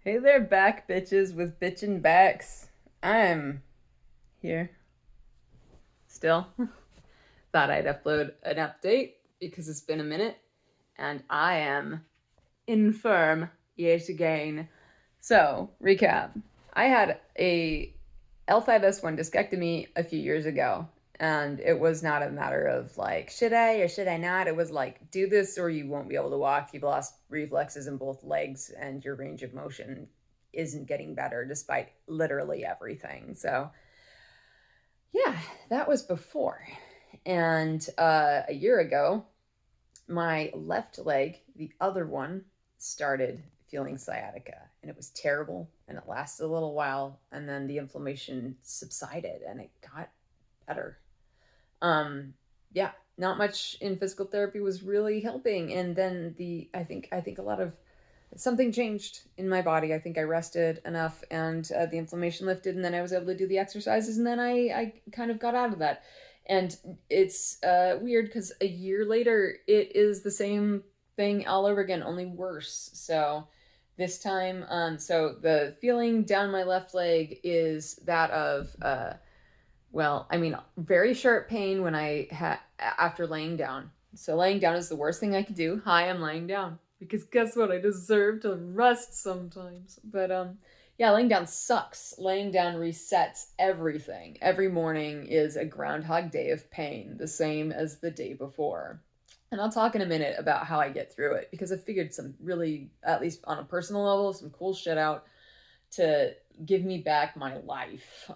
Hey there, back bitches with bitchin' backs. I'm here still. Thought I'd upload an update because it's been a minute and I am infirm yet again. So, recap. I had a L5S1 discectomy a few years ago, and it was not a matter of like, should I or should I not? It was like, do this or you won't be able to walk. You've lost reflexes in both legs, and your range of motion isn't getting better despite literally everything. So, yeah, that was before. And a year ago, my left leg, the other one, started feeling sciatica, and it was terrible, and it lasted a little while, and then the inflammation subsided and it got better. Yeah, not much in physical therapy was really helping, and then the I think a lot of something changed in my body. I think I rested enough, and the inflammation lifted, and then I was able to do the exercises, and then I kind of got out of that. And it's weird because a year later, it is the same thing all over again, only worse. So this time, so the feeling down my left leg is that of well, I mean, very sharp pain when I had after laying down. So laying down is the worst thing I could do. Hi, I'm laying down because guess what? I deserve to rest sometimes. But yeah, laying down sucks. Laying down resets everything. Every morning is a groundhog day of pain, the same as the day before. And I'll talk in a minute about how I get through it because I figured some really, at least on a personal level, some cool shit out to give me back my life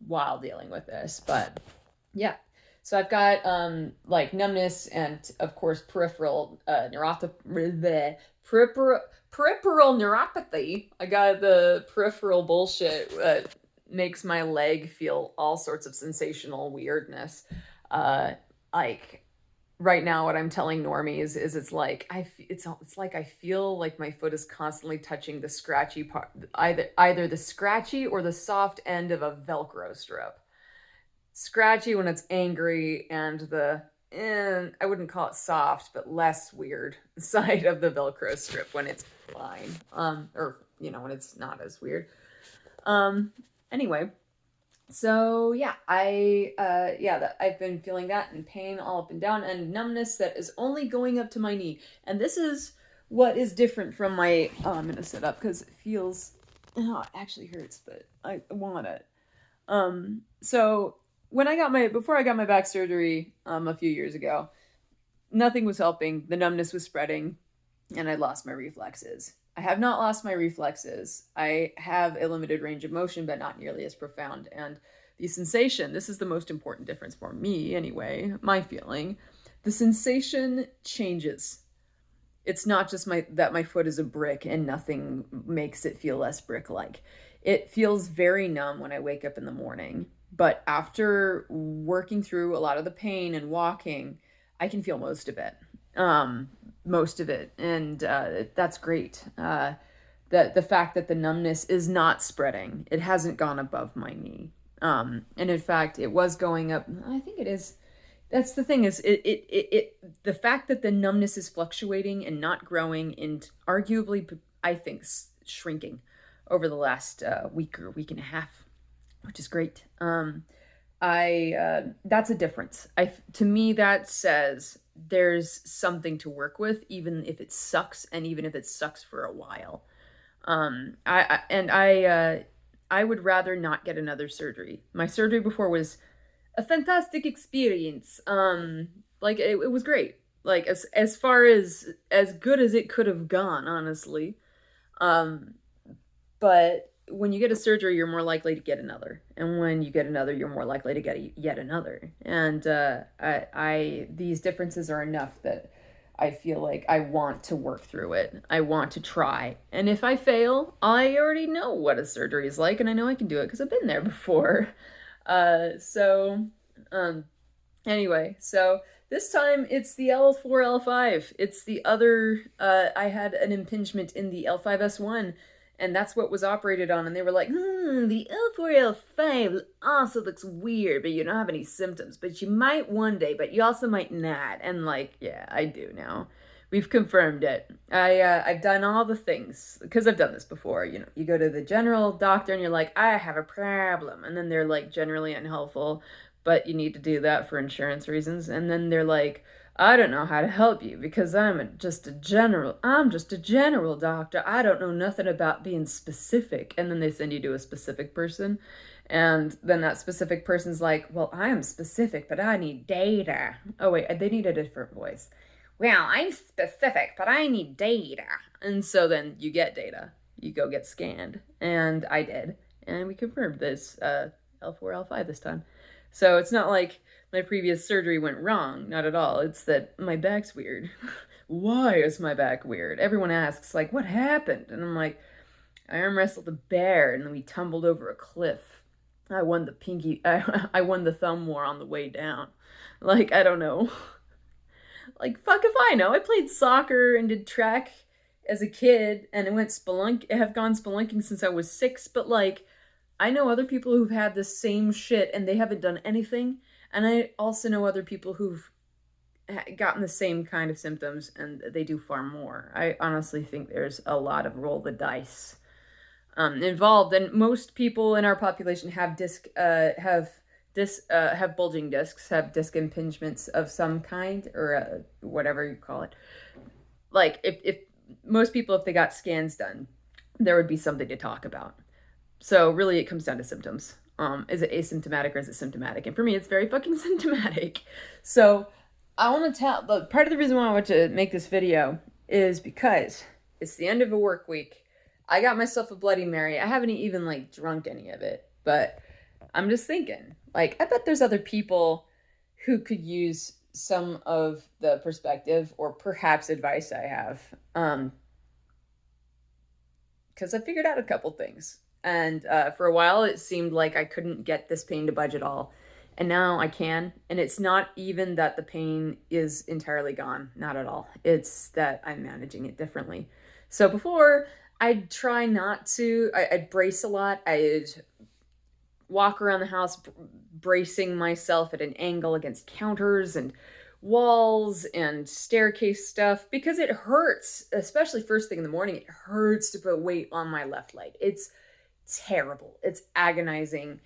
while dealing with this. But yeah, so I've got like numbness and of course peripheral neuropathy. Peripheral neuropathy. I got the peripheral bullshit that makes my leg feel all sorts of sensational weirdness. Like right now what I'm telling normies is it's like I feel like my foot is constantly touching the scratchy part, either the scratchy or the soft end of a velcro strip. Scratchy when it's angry, and I wouldn't call it soft but less weird side of the velcro strip when it's fine, or when it's not as weird. Anyway, so yeah, I've been feeling that and pain all up and down and numbness that is only going up to my knee. And this is what is different from my I'm gonna sit up because it feels it actually hurts, but I want it. So when I got my before I got my back surgery a few years ago, nothing was helping. The numbness was spreading, and I lost my reflexes. I have not lost my reflexes. I have a limited range of motion, but not nearly as profound. And the sensation, this is the most important difference for me anyway, my feeling. The sensation changes. It's not just my foot is a brick and nothing makes it feel less brick-like. It feels very numb when I wake up in the morning, but after working through a lot of the pain and walking, I can feel most of it. Most of it, and that's great. The fact that the numbness is not spreading, it hasn't gone above my knee, and in fact, it was going up. I think it is. That's the thing is the fact that the numbness is fluctuating and not growing and arguably, I think, shrinking over the last week or week and a half, which is great. I That's a difference. To me that says there's something to work with, even if it sucks, and even if it sucks for a while. I would rather not get another surgery. My surgery before was a fantastic experience. Like it was great. Like as far as good as it could have gone, honestly. Um, but when you get a surgery, you're more likely to get another, and when you get another, you're more likely to get yet another. And I these differences are enough that I feel like I want to work through it. I want to try, and if I fail, I already know what a surgery is like, and I know I can do it because I've been there before. So anyway, so this time it's the L4 L5. It's the other I had an impingement in the L5S1, and that's what was operated on, and they were like, the L4 L5 also looks weird, but you don't have any symptoms, but you might one day, but you also might not. And like, yeah, I do now. We've confirmed it. I've done all the things because I've done this before. You know, you go to the general doctor and you're like, I have a problem, and then they're like generally unhelpful, but you need to do that for insurance reasons. And then they're like, I don't know how to help you because just a general. I'm just a general doctor. I don't know nothing about being specific. And then they send you to a specific person. And then that specific person's like, well, I am specific, but I need data. Oh, wait, they need a different voice. Well, I'm specific, but I need data. And so then you get data. You go get scanned. And I did. And we confirmed this L4, L5 this time. So it's not like my previous surgery went wrong. Not at all. It's that my back's weird. Why is my back weird? Everyone asks, like, what happened? And I'm like, I arm wrestled a bear and then we tumbled over a cliff. I won I won the thumb war on the way down. Like, I don't know. Like, fuck if I know. I played soccer and did track as a kid, and have gone spelunking since I was 6, but like, I know other people who've had the same shit and they haven't done anything, and I also know other people who've gotten the same kind of symptoms and they do far more. I honestly think there's a lot of roll the dice involved, and most people in our population have have bulging discs, have disc impingements of some kind, or whatever you call it. Like, if most people, if they got scans done, there would be something to talk about. So really, it comes down to symptoms. Is it asymptomatic or is it symptomatic? And for me, it's very fucking symptomatic. So I want to tell, part of the reason why I want to make this video is because it's the end of a work week. I got myself a Bloody Mary. I haven't even like drunk any of it, but I'm just thinking, like, I bet there's other people who could use some of the perspective or perhaps advice I have. Because I figured out a couple things. And for a while, it seemed like I couldn't get this pain to budge at all. And now I can. And it's not even that the pain is entirely gone. Not at all. It's that I'm managing it differently. So before, I'd try not to. I'd brace a lot. I'd walk around the house bracing myself at an angle against counters and walls and staircase stuff because it hurts, especially first thing in the morning. It hurts to put weight on my left leg. It's terrible. It's agonizing.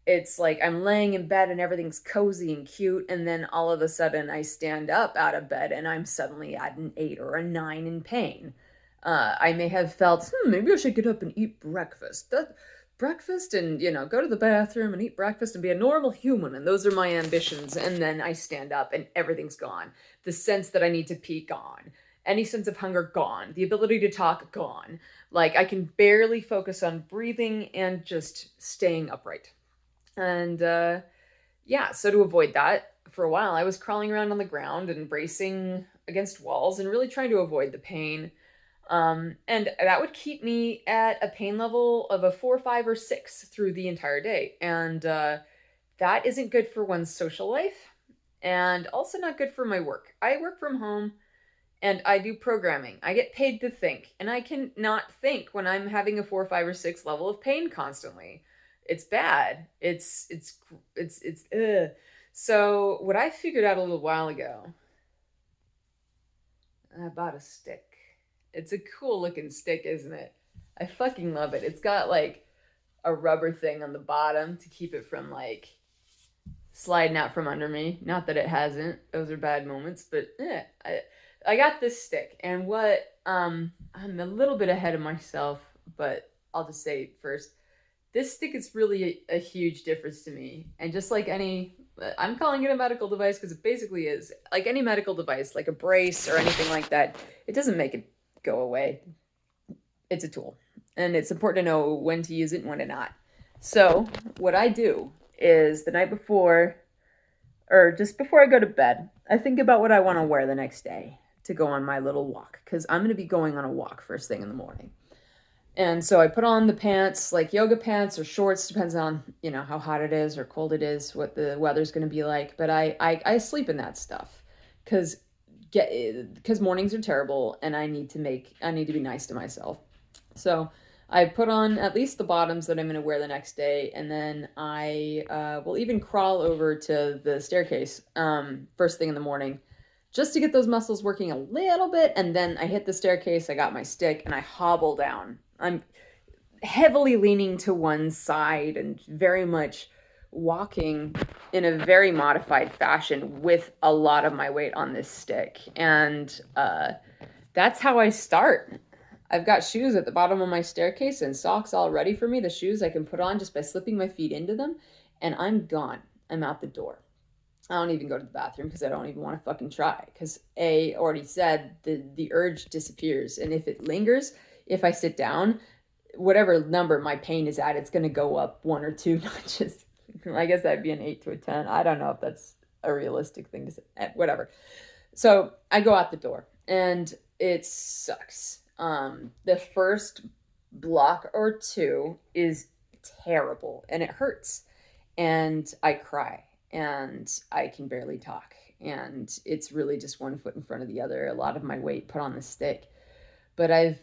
It's like I'm laying in bed and everything's cozy and cute, and then all of a sudden I stand up out of bed and I'm suddenly at an 8 or a 9 in pain. I may have felt, maybe I should get up and eat breakfast. Breakfast and, go to the bathroom and eat breakfast and be a normal human. And those are my ambitions. And then I stand up and everything's gone. The sense that I need to pee, gone. Any sense of hunger, gone. The ability to talk, gone. Like, I can barely focus on breathing and just staying upright. And, so to avoid that, for a while, I was crawling around on the ground and bracing against walls and really trying to avoid the pain. And that would keep me at a pain level of a 4, 5, or 6 through the entire day. And that isn't good for one's social life and also not good for my work. I work from home and I do programming. I get paid to think, and I can not think when I'm having a 4, 5, or 6 level of pain constantly. It's bad. It's ugh. So what I figured out a little while ago, I bought a stick. It's a cool looking stick, isn't it? I fucking love it. It's got like a rubber thing on the bottom to keep it from like sliding out from under me. Not that it hasn't. Those are bad moments, but I got this stick. And what I'm a little bit ahead of myself, but I'll just say first, this stick is really a huge difference to me. And just like I'm calling it a medical device because it basically is. Like any medical device, like a brace or anything like that, it doesn't make it go away. It's a tool, and it's important to know when to use it and when to not. So what I do is the night before, or just before I go to bed, I think about what I want to wear the next day to go on my little walk, because I'm going to be going on a walk first thing in the morning. And so I put on the pants, like yoga pants or shorts, depends on, how hot it is or cold it is, what the weather's going to be like. But I sleep in that stuff because mornings are terrible and I need to be nice to myself. So I put on at least the bottoms that I'm going to wear the next day. And then I will even crawl over to the staircase first thing in the morning just to get those muscles working a little bit. And then I hit the staircase, I got my stick, and I hobble down. I'm heavily leaning to one side and very much walking in a very modified fashion with a lot of my weight on this stick. And that's how I start. I've got shoes at the bottom of my staircase and socks all ready for me. The shoes I can put on just by slipping my feet into them, and I'm gone. I'm out the door. I don't even go to the bathroom because I don't even want to fucking try. Because I already said the urge disappears, and if it lingers, if I sit down, whatever number my pain is at, it's going to go up 1 or 2 notches. I guess that'd be an 8 to a 10. I don't know if that's a realistic thing to say. Whatever. So I go out the door, and it sucks. The first block or 2 is terrible, and it hurts, and I cry, and I can barely talk, and it's really just one foot in front of the other. A lot of my weight put on the stick, but I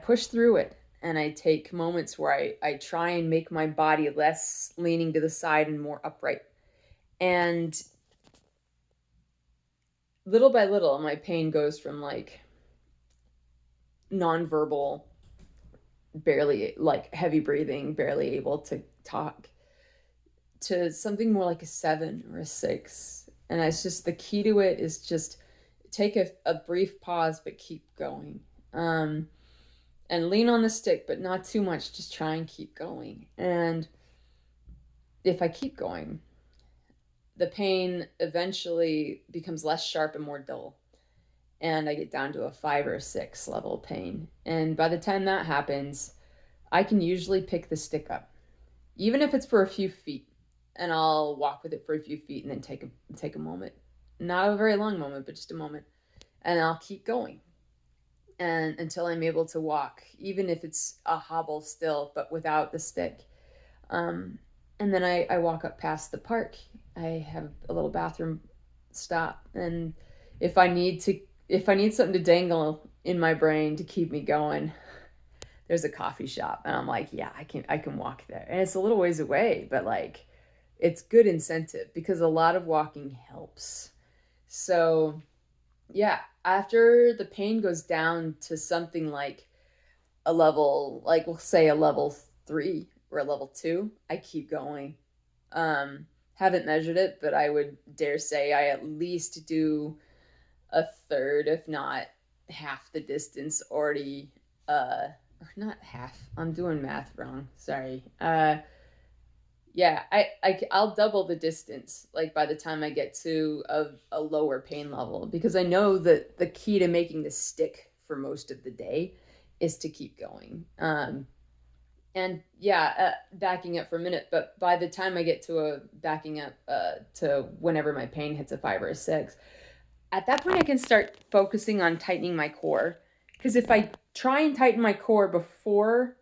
push through it, and I take moments where I try and make my body less leaning to the side and more upright. And little by little, my pain goes from like nonverbal, barely, like heavy breathing, barely able to talk, to something more like a 7 or a 6. And it's just, the key to it is just take a brief pause, but keep going. And lean on the stick, but not too much. Just try and keep going. And if I keep going, the pain eventually becomes less sharp and more dull. And I get down to a 5 or 6 level pain. And by the time that happens, I can usually pick the stick up, even if it's for a few feet. And I'll walk with it for a few feet and then take a moment. Not a very long moment, but just a moment. And I'll keep going. And until I'm able to walk, even if it's a hobble still, but without the stick. And then I walk up past the park. I have a little bathroom stop, and if I need something to dangle in my brain to keep me going, there's a coffee shop, and I'm like, yeah, I can walk there. And it's a little ways away, but like, it's good incentive because a lot of walking helps. So yeah, after the pain goes down to something like a level, like we'll say a level 3 or a level 2, I keep going. Haven't measured it, but I would dare say I at least do a third, if not half the distance already. Or not half. I'm doing math wrong. Sorry. Yeah, I'll double the distance, like by the time I get to a lower pain level, because I know that the key to making this stick for most of the day is to keep going. And yeah, backing up for a minute, but by the time I get to backing up to whenever my pain hits a 5 or a 6, at that point I can start focusing on tightening my core. Because if I try and tighten my core before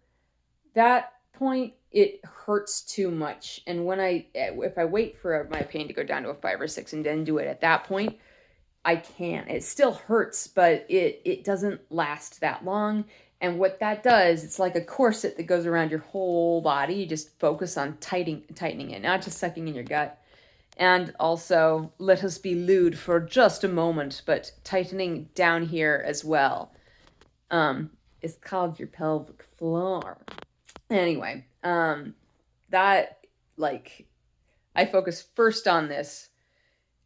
that point, it hurts too much. And if I wait for my pain to go down to a 5 or 6 and then do it at that point, I can't. It still hurts, but it doesn't last that long. And what that does, it's like a corset that goes around your whole body. You just focus on tightening it, not just sucking in your gut. And also, let us be lewd for just a moment, but tightening down here as well. It's called your pelvic floor. Anyway, that, like, I focus first on this,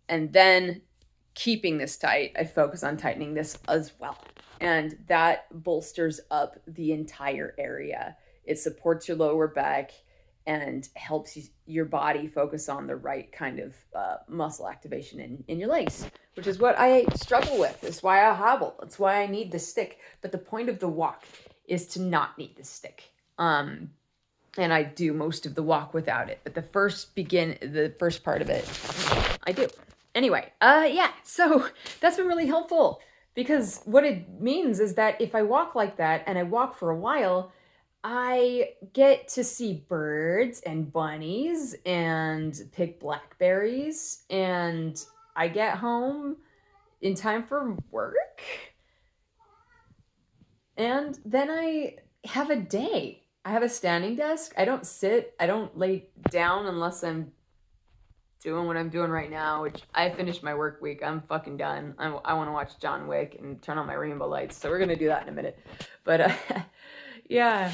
and then keeping this tight, I focus on tightening this as well. And that bolsters up the entire area. It supports your lower back and helps your body focus on the right kind of muscle activation in your legs, which is what I struggle with. That's why I hobble. That's why I need the stick. But the point of the walk is to not need the stick. And I do most of the walk without it. But the first part of it, I do. Anyway, yeah, so that's been really helpful, because what it means is that if I walk like that and I walk for a while, I get to see birds and bunnies and pick blackberries, and I get home in time for work. And then I have a day. I have a standing desk. I don't sit. I don't lay down unless I'm doing what I'm doing right now, which I finished my work week. I'm fucking done. I want to watch John Wick and turn on my rainbow lights. So we're gonna do that in a minute. But yeah.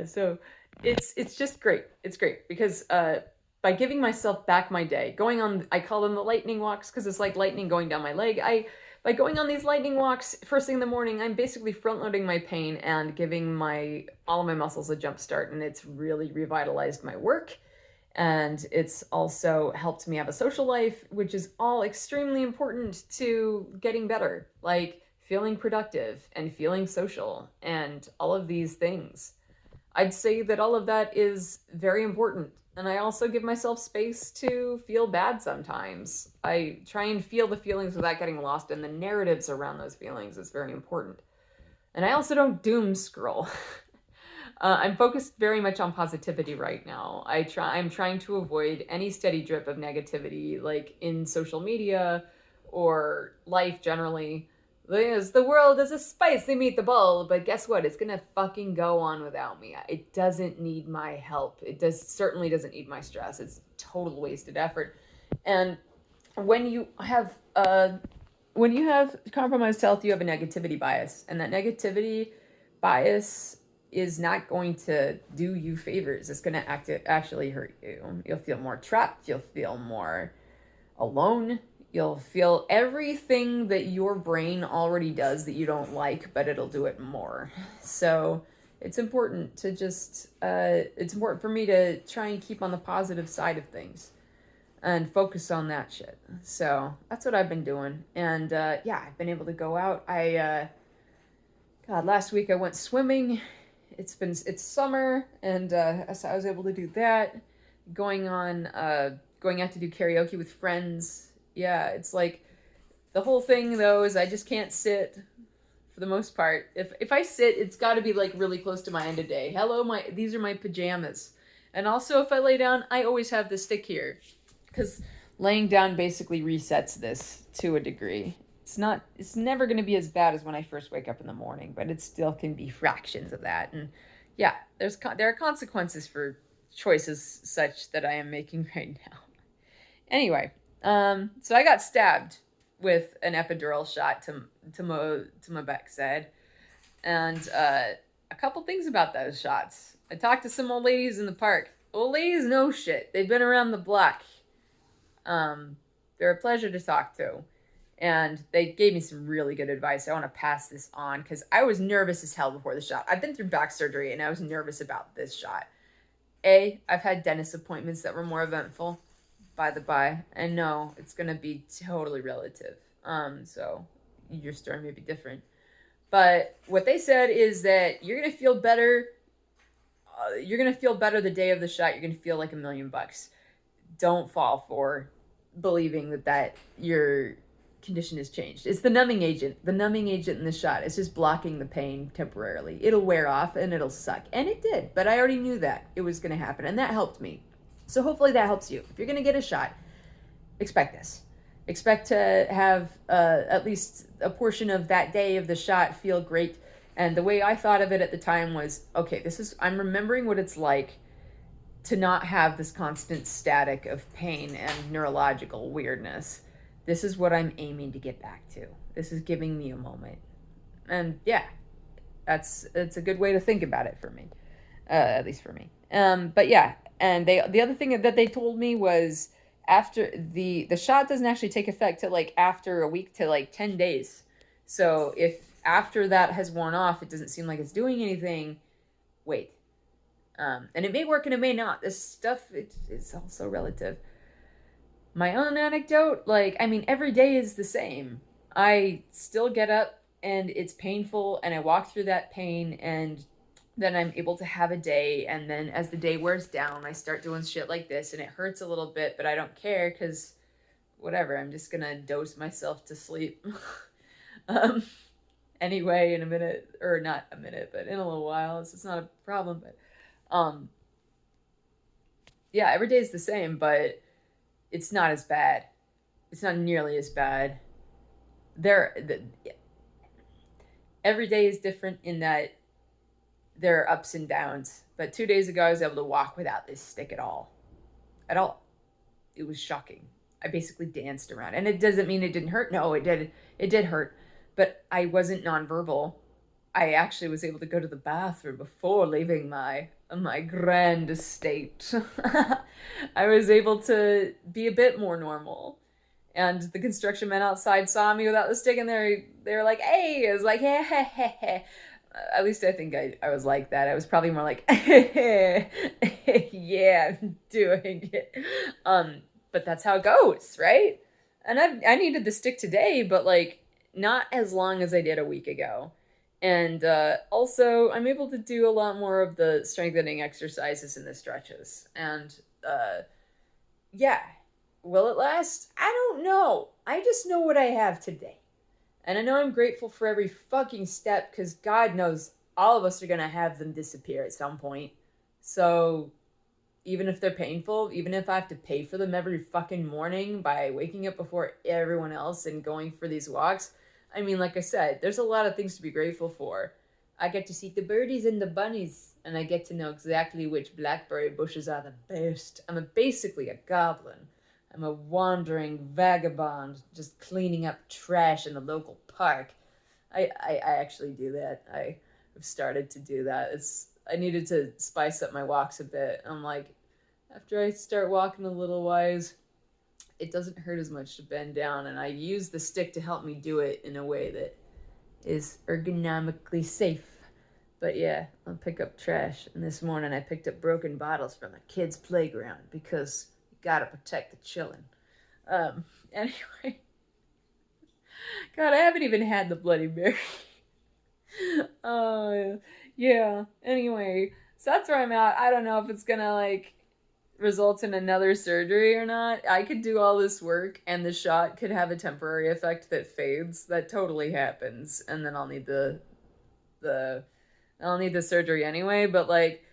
So it's just great. It's great because by giving myself back my day, going on, I call them the lightning walks because it's like lightning going down my leg. By going on these lightning walks first thing in the morning, I'm basically front loading my pain and giving all of my muscles a jump start, and it's really revitalized my work. And it's also helped me have a social life, which is all extremely important to getting better, like feeling productive and feeling social and all of these things. I'd say that all of that is very important. And I also give myself space to feel bad sometimes. I try and feel the feelings without getting lost in the narratives around those feelings. It's very important. And I also don't doom scroll. I'm focused very much on positivity right now. I'm trying to avoid any steady drip of negativity, like in social media or life generally. The world is a spicy meatball, but guess what? It's gonna fucking go on without me. It doesn't need my help. Certainly doesn't need my stress. It's total wasted effort. And when you have compromised health, you have a negativity bias, and that negativity bias is not going to do you favors. It's going to actually hurt you. You'll feel more trapped. You'll feel more alone. You'll feel everything that your brain already does that you don't like, but it'll do it more. So it's important to it's important for me to try and keep on the positive side of things and focus on that shit. So that's what I've been doing. And I've been able to go out. Last week I went swimming. It's summer, and so I was able to do that. Going out to do karaoke with friends. Yeah, it's like the whole thing though is I just can't sit for the most part. If I sit, it's got to be like really close to my end of day. These are my pajamas. And also if I lay down, I always have the stick here because laying down basically resets this to a degree. It's never going to be as bad as when I first wake up in the morning, but it still can be fractions of that. And yeah, there are consequences for choices such that I am making right now. Anyway, so I got stabbed with an epidural shot to my backside. And a couple things about those shots. I talked to some old ladies in the park. Old ladies know shit. They've been around the block. They're a pleasure to talk to. And they gave me some really good advice. I want to pass this on because I was nervous as hell before the shot. I've been through back surgery and I was nervous about this shot. I've had dentist appointments that were more eventful, by the by. And no, it's going to be totally relative. So your story may be different. But what they said is that you're going to feel better. You're going to feel better the day of the shot. You're going to feel like $1,000,000. Don't fall for believing that your condition has changed. It's the numbing agent. The numbing agent in the shot. It's just blocking the pain temporarily. It'll wear off and it'll suck. And it did. But I already knew that it was going to happen. And that helped me. So hopefully that helps you. If you're going to get a shot, expect this. Expect to have at least a portion of that day of the shot feel great. And the way I thought of it at the time was, okay, I'm remembering what it's like to not have this constant static of pain and neurological weirdness. This is what I'm aiming to get back to. This is giving me a moment. And yeah, it's a good way to think about it for me. At least for me. But yeah, and the other thing that they told me was after the shot doesn't actually take effect till like after a week to like 10 days. So if after that has worn off, it doesn't seem like it's doing anything, wait. And it may work and it may not. This stuff, it's also relative. My own anecdote, every day is the same. I still get up and it's painful and I walk through that pain and then I'm able to have a day. And then as the day wears down, I start doing shit like this and it hurts a little bit, but I don't care because whatever, I'm just going to dose myself to sleep. Anyway, in a minute, or not a minute, but in a little while, so it's not a problem, but yeah, every day is the same, but it's not as bad. It's not nearly as bad. Every day is different in that there are ups and downs. But 2 days ago, I was able to walk without this stick at all. At all. it was shocking. I basically danced around. And it doesn't mean it didn't hurt. No, it did hurt. But I wasn't nonverbal. I actually was able to go to the bathroom before leaving my grand estate. I was able to be a bit more normal. And the construction men outside saw me without the stick, and they were like, "Hey!" I was like, "Hey, hey, hey, hey." At least I think I was like that. I was probably more like, "Yeah, I'm doing it." But that's how it goes, right? And I needed the stick today, but like not as long as I did a week ago. And also, I'm able to do a lot more of the strengthening exercises and the stretches. And yeah, will it last? I don't know. I just know what I have today. And I know I'm grateful for every fucking step because God knows all of us are going to have them disappear at some point. So even if they're painful, even if I have to pay for them every fucking morning by waking up before everyone else and going for these walks, I mean, like I said, there's a lot of things to be grateful for. I get to see the birdies and the bunnies, and I get to know exactly which blackberry bushes are the best. Basically a goblin. I'm a wandering vagabond just cleaning up trash in the local park. I actually do that. I have started to do that. I needed to spice up my walks a bit. I'm like, after I start walking a little wise, it doesn't hurt as much to bend down, and I use the stick to help me do it in a way that is ergonomically safe. But yeah, I'll pick up trash. And this morning I picked up broken bottles from a kid's playground because you gotta protect the children. Anyway, God, I haven't even had the Bloody Mary. Yeah. Anyway, so that's where I'm at. I don't know if it's gonna like result in another surgery or not. I could do all this work and the shot could have a temporary effect that fades. That totally happens, and then the I'll need the surgery anyway. But like,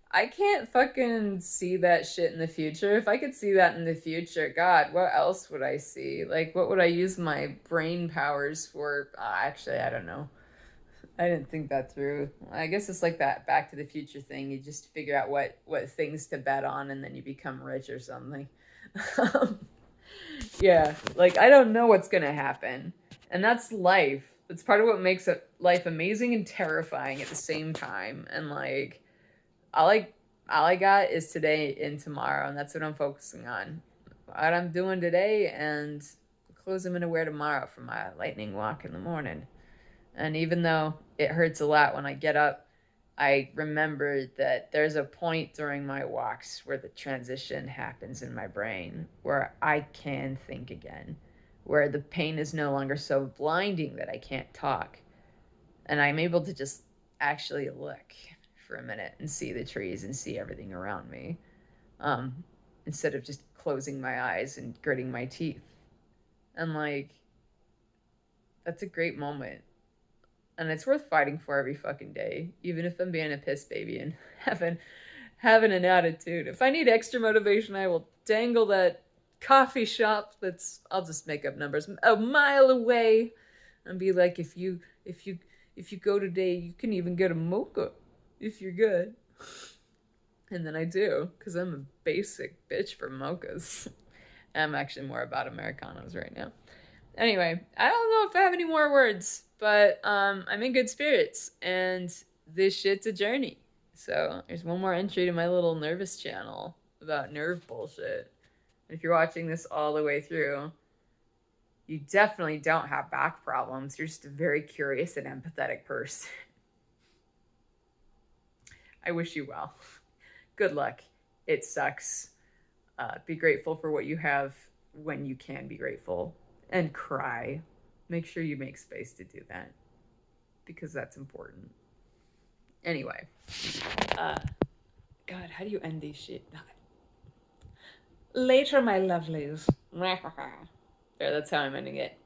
I can't fucking see that shit in the future. If I could see that in the future, God, what else would I see? Like, what would I use my brain powers for? Actually, I don't know. I didn't think that through. I guess it's like that Back to the Future thing. You just figure out what things to bet on, and then you become rich or something. Yeah, like I don't know what's gonna happen, and that's life. That's part of what makes life amazing and terrifying at the same time. And like, all I all I got is today and tomorrow, and that's what I'm focusing on. What I'm doing today and the clothes I'm gonna wear tomorrow for my lightning walk in the morning. And even though it hurts a lot when I get up, I remember that there's a point during my walks where the transition happens in my brain, where I can think again, where the pain is no longer so blinding that I can't talk. And I'm able to just actually look for a minute and see the trees and see everything around me, um, instead of just closing my eyes and gritting my teeth. And like, that's a great moment. And it's worth fighting for every fucking day, even if I'm being a piss baby and having an attitude. If I need extra motivation, I will dangle that coffee shop that's, I'll just make up numbers, a mile away, and be like, if you go today, you can even get a mocha if you're good. And then I do, because I'm a basic bitch for mochas. I'm actually more about Americanos right now. Anyway, I don't know if I have any more words, but I'm in good spirits, and this shit's a journey. So there's one more entry to my little nervous channel about nerve bullshit. If you're watching this all the way through, you definitely don't have back problems. You're just a very curious and empathetic person. I wish you well. Good luck. It sucks. Be grateful for what you have when you can be grateful. And cry. Make sure you make space to do that, because that's important. Anyway, God, how do you end these shit? Later, my lovelies. There, that's how I'm ending it.